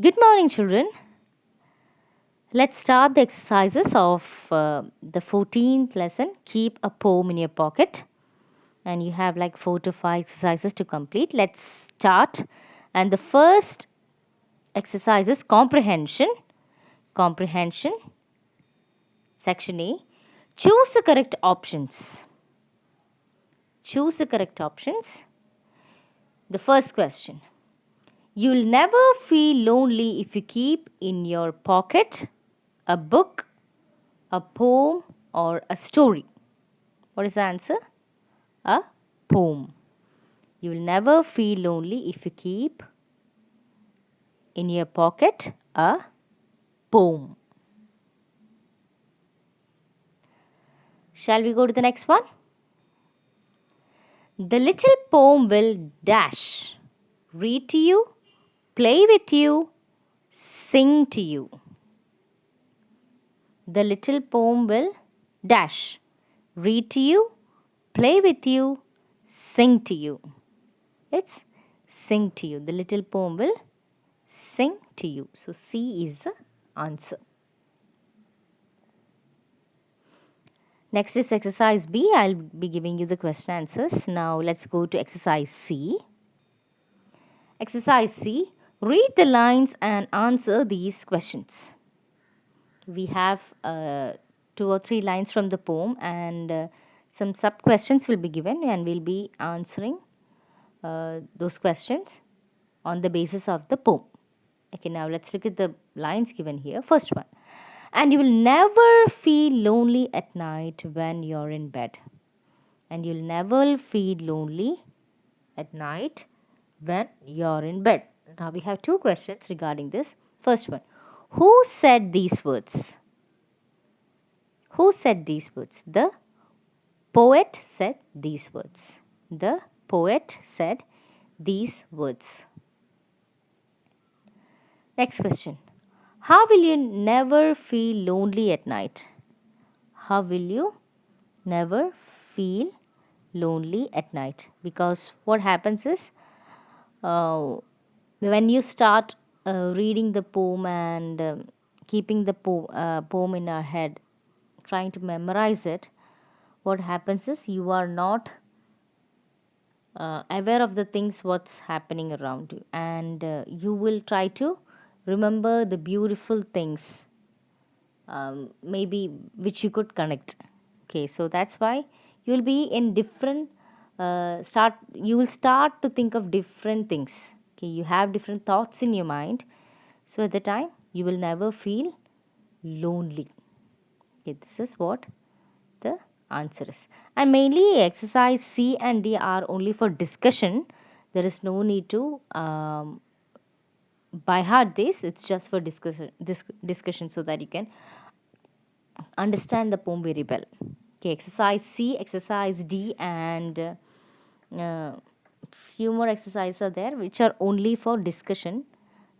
Good morning, children. Let's start the exercises of the 14th lesson. Keep a poem in your pocket. And you have like 4 to 5 exercises to complete. Let's start. And the first exercise is comprehension. Comprehension. Section A. Choose the correct options. Choose the correct options. The first question. You'll never feel lonely if you keep in your pocket a book, a poem, or a story. What is the answer? A poem. You will never feel lonely if you keep in your pocket a poem. Shall we go to the next one? The little poem will dash, read to you, play with you, sing to you. The little poem will dash, read to you, play with you, sing to you. It's sing to you. The little poem will sing to you. So C is the answer. Next is exercise B. I'll be giving you the question answers. Now let's go to exercise C. Exercise C. Read the lines and answer these questions. We have 2 or 3 lines from the poem and some sub questions will be given and we'll be answering those questions on the basis of the poem. Okay, now let's look at the lines given here. First one. And you will never feel lonely at night when you're in bed. And you'll never feel lonely at night when you're in bed. Now we have 2 questions regarding this. First one. Who said these words? Who said these words? The poet said these words. The poet said these words. Next question. How will you never feel lonely at night? How will you never feel lonely at night? Because what happens is when you start reading the poem and keeping the poem in our head, trying to memorize it, what happens is you are not aware of the things what's happening around you, and you will try to remember the beautiful things maybe which you could connect. Okay, so that's why you'll be in different you will start to think of different things. Okay, you have different thoughts in your mind, so at the time you will never feel lonely. Okay, this is what the answer is. And mainly exercise C and D are only for discussion. There is no need to by heart this. It's just for discussion so that you can understand the poem very well. Okay, exercise C, exercise D, and few more exercises are there which are only for discussion.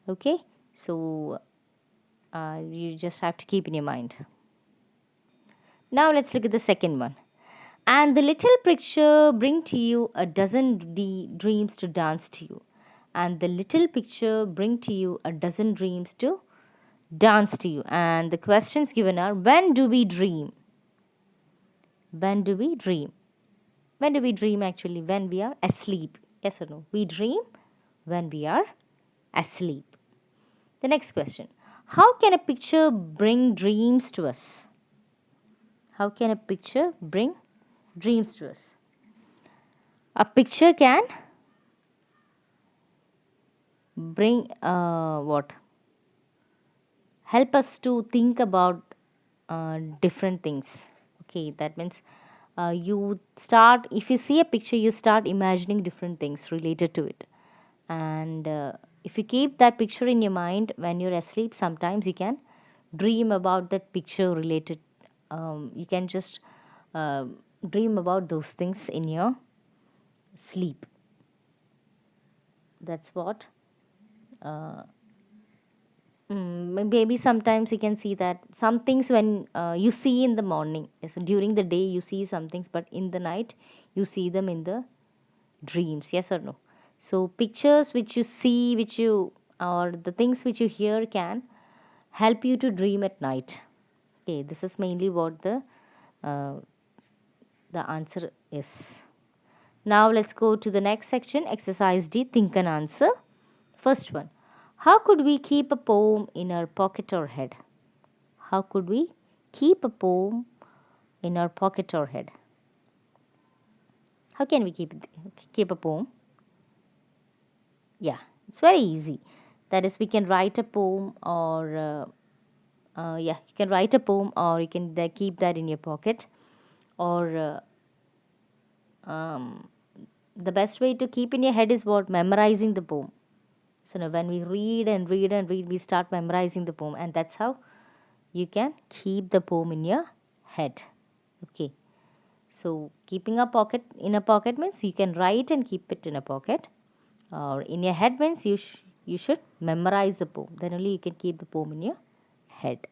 Okay, so you just have to keep in your mind. Now let's look at the second one. And the little picture bring to you a dozen dreams to dance to you. And the little picture bring to you a dozen dreams to dance to you. And the questions given are, when do we dream? When do we dream? When do we dream actually? When we are asleep. Yes or no? We dream when we are asleep. The next question. How can a picture bring dreams to us? How can a picture bring dreams to us? A picture can bring what? Help us to think about different things. Okay, that means you start, if you see a picture, you start imagining different things related to it. And if you keep that picture in your mind when you're asleep, sometimes you can dream about that picture related. You can just uh, dream about those things in your sleep. That's what maybe sometimes you can see that some things when you see in the morning, so during the day you see some things, but in the night you see them in the dreams. Yes or no? So pictures which you see, which you or the things which you hear can help you to dream at night. Okay, this is mainly what uh, the answer is. Now let's go to the next section, exercise D, think and answer. First one, how could we keep a poem in our pocket or head? How could we keep a poem in our pocket or head? How can we keep a poem? Yeah, it's very easy. That is, we can write a poem, or yeah, you can write a poem, or you can keep that in your pocket, or um, the best way to keep in your head is what, memorizing the poem. So now when we read and read and read, we start memorizing the poem, and that's how you can keep the poem in your head. Okay. So keeping a pocket in a pocket means you can write and keep it in a pocket, or in your head means you should memorize the poem. Then only you can keep the poem in your head.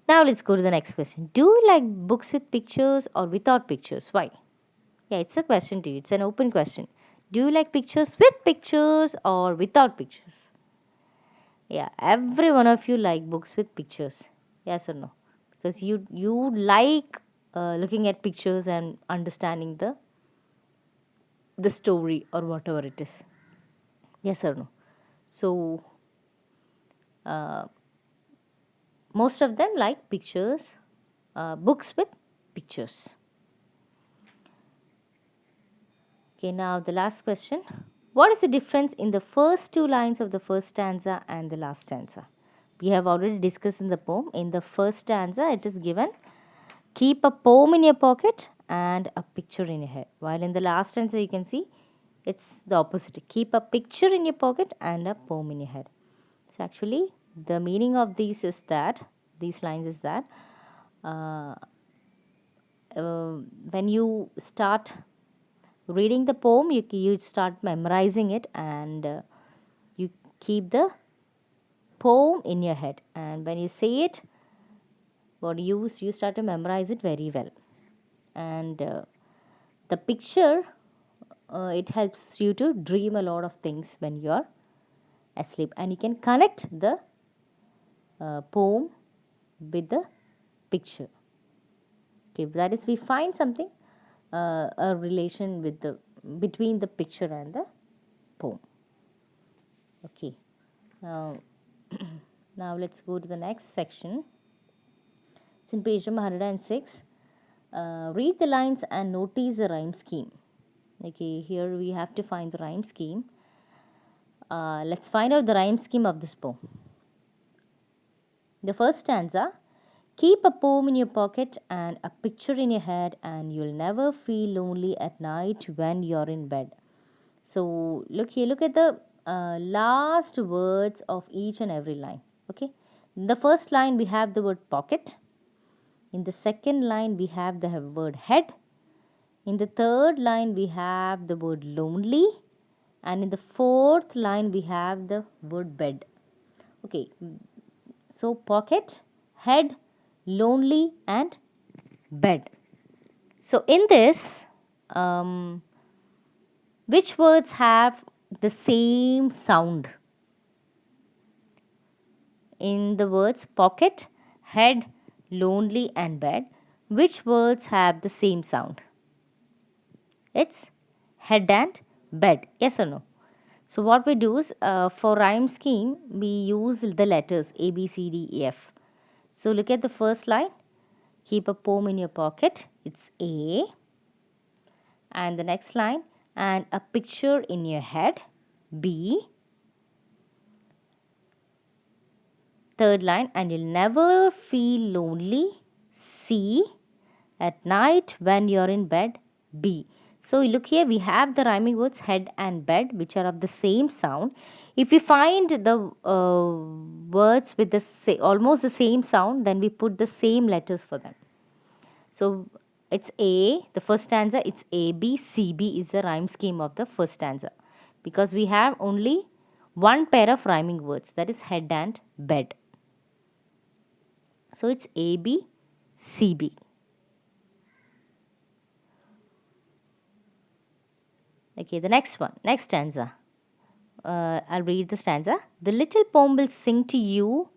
Now let's go to the next question. Do you like books with pictures or without pictures? Why? Yeah, it's a question to you. It's an open question. Do you like pictures with pictures or without pictures? Yeah, every one of you like books with pictures. Yes or no? Because you like looking at pictures and understanding the story or whatever it is. Yes or no? So uh, most of them like pictures, books with pictures. Okay, now the last question. What is the difference in the first two lines of the first stanza and the last stanza? We have already discussed in the poem. In the first stanza, it is given, keep a poem in your pocket and a picture in your head. While in the last stanza, you can see it's the opposite. Keep a picture in your pocket and a poem in your head. So actually, the meaning of these lines is that uh, when you start reading the poem, you start memorizing it, and you keep the poem in your head. And when you say it, what you start to memorize it very well. And the picture, it helps you to dream a lot of things when you are asleep, and you can connect the poem with the picture. Okay, that is, we find something, a relation with the between the picture and the poem. Okay, now now let's go to the next section. It's in page number 106. Read the lines and notice the rhyme scheme. Okay, here we have to find the rhyme scheme. Let's find out the rhyme scheme of this poem. The first stanza, keep a poem in your pocket and a picture in your head, and you'll never feel lonely at night when you're in bed. So look here, look at the last words of each and every line. Okay, in the first line we have the word pocket. In the second line we have the word head. In the third line we have the word lonely, and in the fourth line we have the word bed. Okay, so pocket, head, lonely, and bed. So in this, which words have the same sound? In the words pocket, head, lonely, and bed, which words have the same sound? It's head and bed. Yes or no? So what we do is, for rhyme scheme, we use the letters A, B, C, D, E, F. So look at the first line. Keep a poem in your pocket. It's A. And the next line, and a picture in your head. B. Third line, and you'll never feel lonely. C. At night when you're in bed. B. So look here, we have the rhyming words head and bed, which are of the same sound. If we find the words with the almost the same sound, then we put the same letters for them. So it's A, the first stanza, it's A, B, C, B is the rhyme scheme of the first stanza, because we have only one pair of rhyming words, that is head and bed. So it's A, B, C, B. Okay, the next one, next stanza. I'll read the stanza. The little poem will sing to you,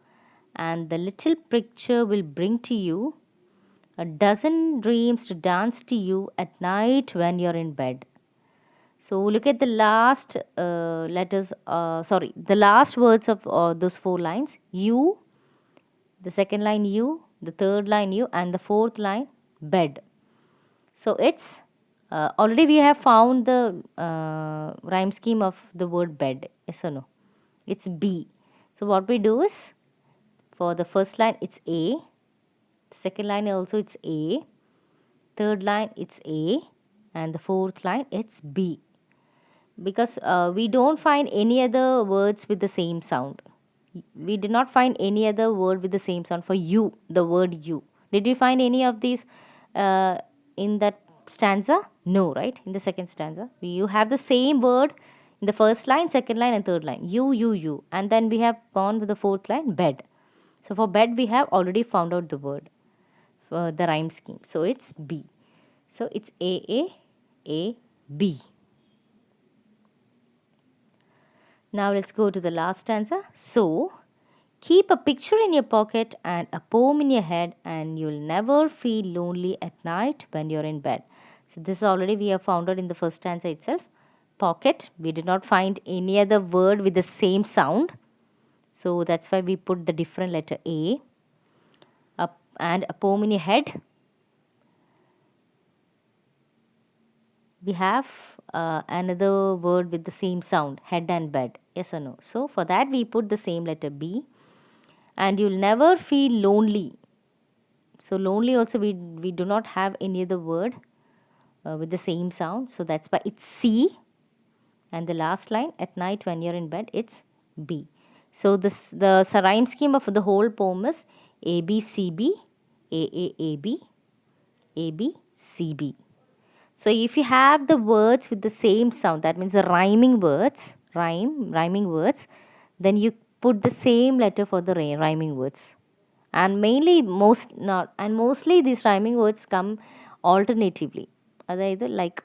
and the little picture will bring to you a dozen dreams to dance to you at night when you're in bed. So look at the last the last words of those four lines. You, the second line you, the third line you, and the fourth line bed. So it's already we have found the rhyme scheme of the word bed. Yes or no? It's B. So what we do is for the first line it's A, second line also it's A, third line it's A, and the fourth line it's B. Because we don't find any other words with the same sound. We did not find any other word with the same sound for you, the word you. Did you find any of these in that stanza? No, right? In the second stanza, you have the same word in the first line, second line, and third line. You, and then we have gone with the fourth line, bed. So for bed, we have already found out the word for the rhyme scheme. So it's B. So it's A, B. Now let's go to the last stanza. So, keep a picture in your pocket and a poem in your head, and you'll never feel lonely at night when you're in bed. So, this already we have found out in the first stanza itself. Pocket, we did not find any other word with the same sound. So, that's why we put the different letter A. And a poem in your head. We have another word with the same sound, head and bed. Yes or no? So, for that we put the same letter B. And you'll never feel lonely. So lonely also we do not have any other word with the same sound. So that's why it's C. And the last line, at night when you're in bed, it's B. So the rhyme scheme of the whole poem is A B C B, A A A B, A B C B. So if you have the words with the same sound, that means the rhyming words, rhyming words, then you put the same letter for the rhyming words. And mostly these rhyming words come alternatively. Either like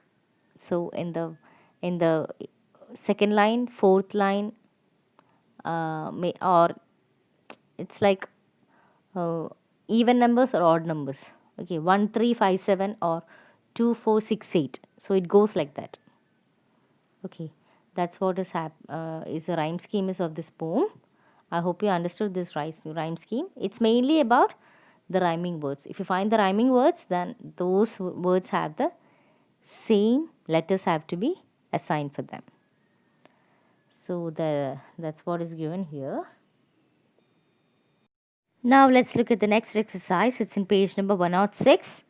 so in the second line, fourth line, or it's like uh, even numbers or odd numbers. Okay, 1357 or 2468. So it goes like that. Okay, that's what is the rhyme scheme is of this poem. I hope you understood this rhyme scheme. It's mainly about the rhyming words. If you find the rhyming words, then those words have the same letters have to be assigned for them. So that's what is given here. Now let's look at the next exercise. It's in page number 106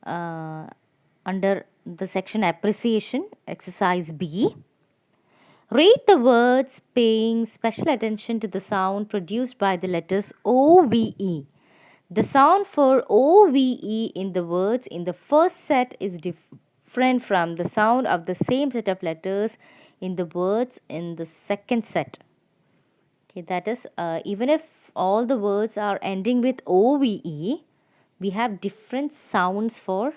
under the section appreciation, exercise B. Read the words paying special attention to the sound produced by the letters OVE. The sound for OVE in the words in the first set is different from the sound of the same set of letters in the words in the second set. Okay, that is, even if all the words are ending with OVE, we have different sounds for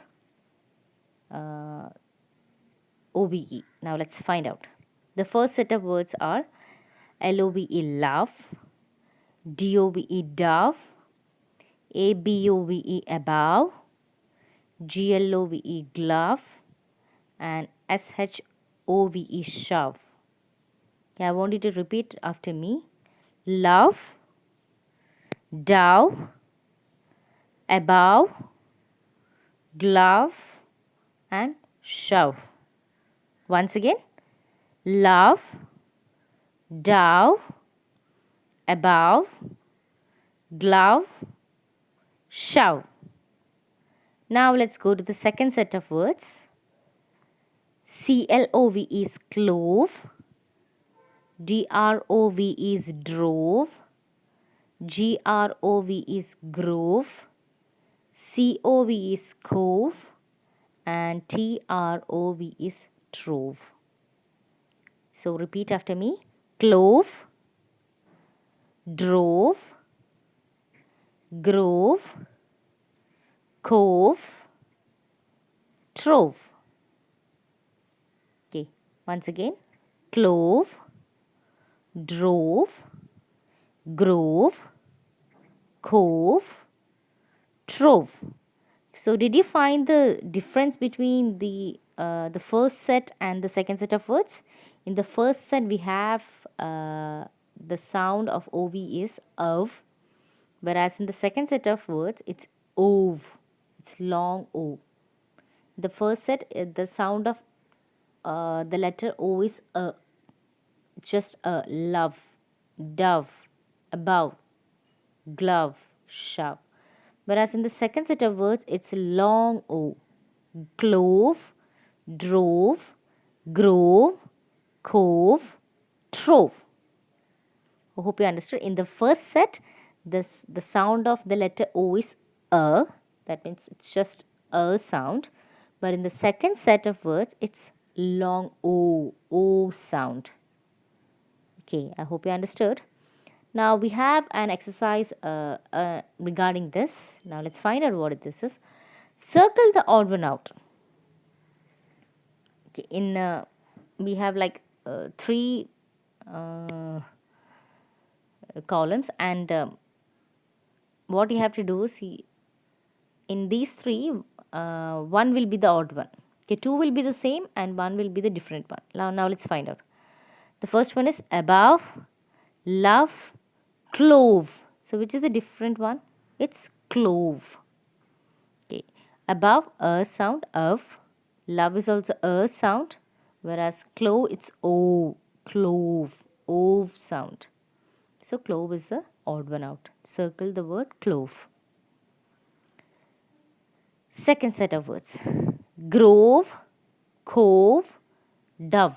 OVE. Now let's find out. The first set of words are LOVE love, DOVE dove, ABOVE above, GLOVE glove, and SHOVE shove. Okay, I want you to repeat after me. Love, dove, above, glove, and shove. Once again, love, dove, above, glove, shove. Now let's go to the second set of words. CLOVE is clove, DROVE is drove, GROVE is grove, COVE is cove, and TROVE is trove. So repeat after me. Clove, drove, grove, cove, trove. Okay, once again. Clove, drove, grove, cove, trove. So did you find the difference between the first set and the second set of words? In the first set we have the sound of ov is of, whereas in the second set of words it's ove, it's long o. The first set the sound of the letter o is a, just a, love, dove, above, glove, shove. Whereas in the second set of words, it's a long O. Clove, drove, grove, cove, trove. I hope you understood. In the first set, the sound of the letter O is a. That means it's just a sound. But in the second set of words, it's long O sound. Okay, I hope you understood. Now we have an exercise regarding this. Now let's find out what this is. Circle the odd one out. Okay, we have like three columns, and what you have to do is in these three, one will be the odd one. Okay, two will be the same and one will be the different one. Now let's find out. The first one is above, love, clove. So which is the different one? It's clove. Okay. Above a sound of, love is also a sound, whereas clove it's o, clove, ov sound. So clove is the odd one out. Circle the word clove. Second set of words. Grove, cove, dove.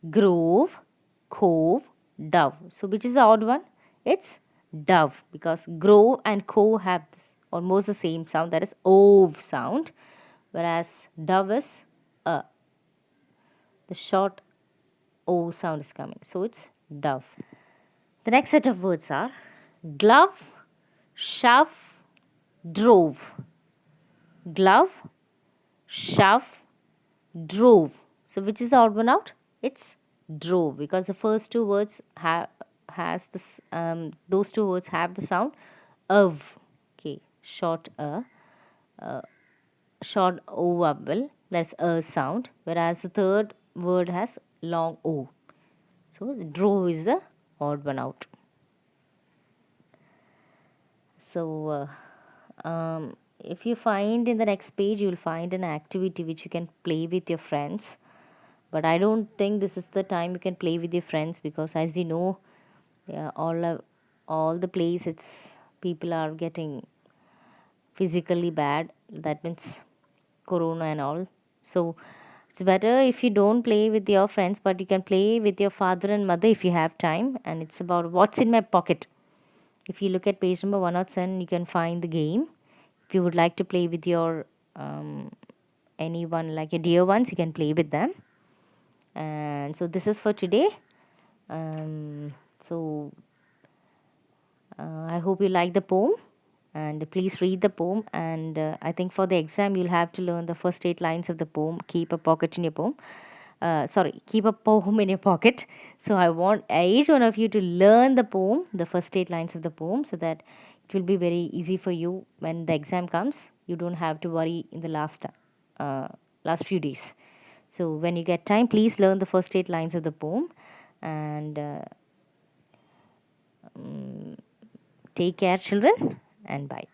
Grove, cove, dove. So which is the odd one? It's dove, because grove and cove have almost the same sound, that is ov sound, whereas dove is a. The short o sound is coming, so it's dove. The next set of words are glove, shove, drove. Glove, shove, drove. So which is the odd one out? It's drove, because the first two words has this those two words have the sound of. Okay, short short o vowel, that's a sound, whereas the third word has long o. So drove is the odd one out. So if you find in the next page, you will find an activity which you can play with your friends. But I don't think this is the time you can play with your friends, because as you know, yeah, all the place it's people are getting physically bad. That means corona and all. So it's better if you don't play with your friends, but you can play with your father and mother if you have time. And it's about what's in my pocket. If you look at page number 107, you can find the game. If you would like to play with your anyone, like your dear ones, you can play with them. And so this is for today. So I hope you like the poem, and please read the poem. And I think for the exam you'll have to learn the first 8 lines of the poem. Keep a pocket in your poem. Keep a poem in your pocket. So I want each one of you to learn the poem, the first 8 lines of the poem, so that it will be very easy for you when the exam comes. You don't have to worry in the last few days. So when you get time, please learn the first 8 lines of the poem, and take care, children, and bye.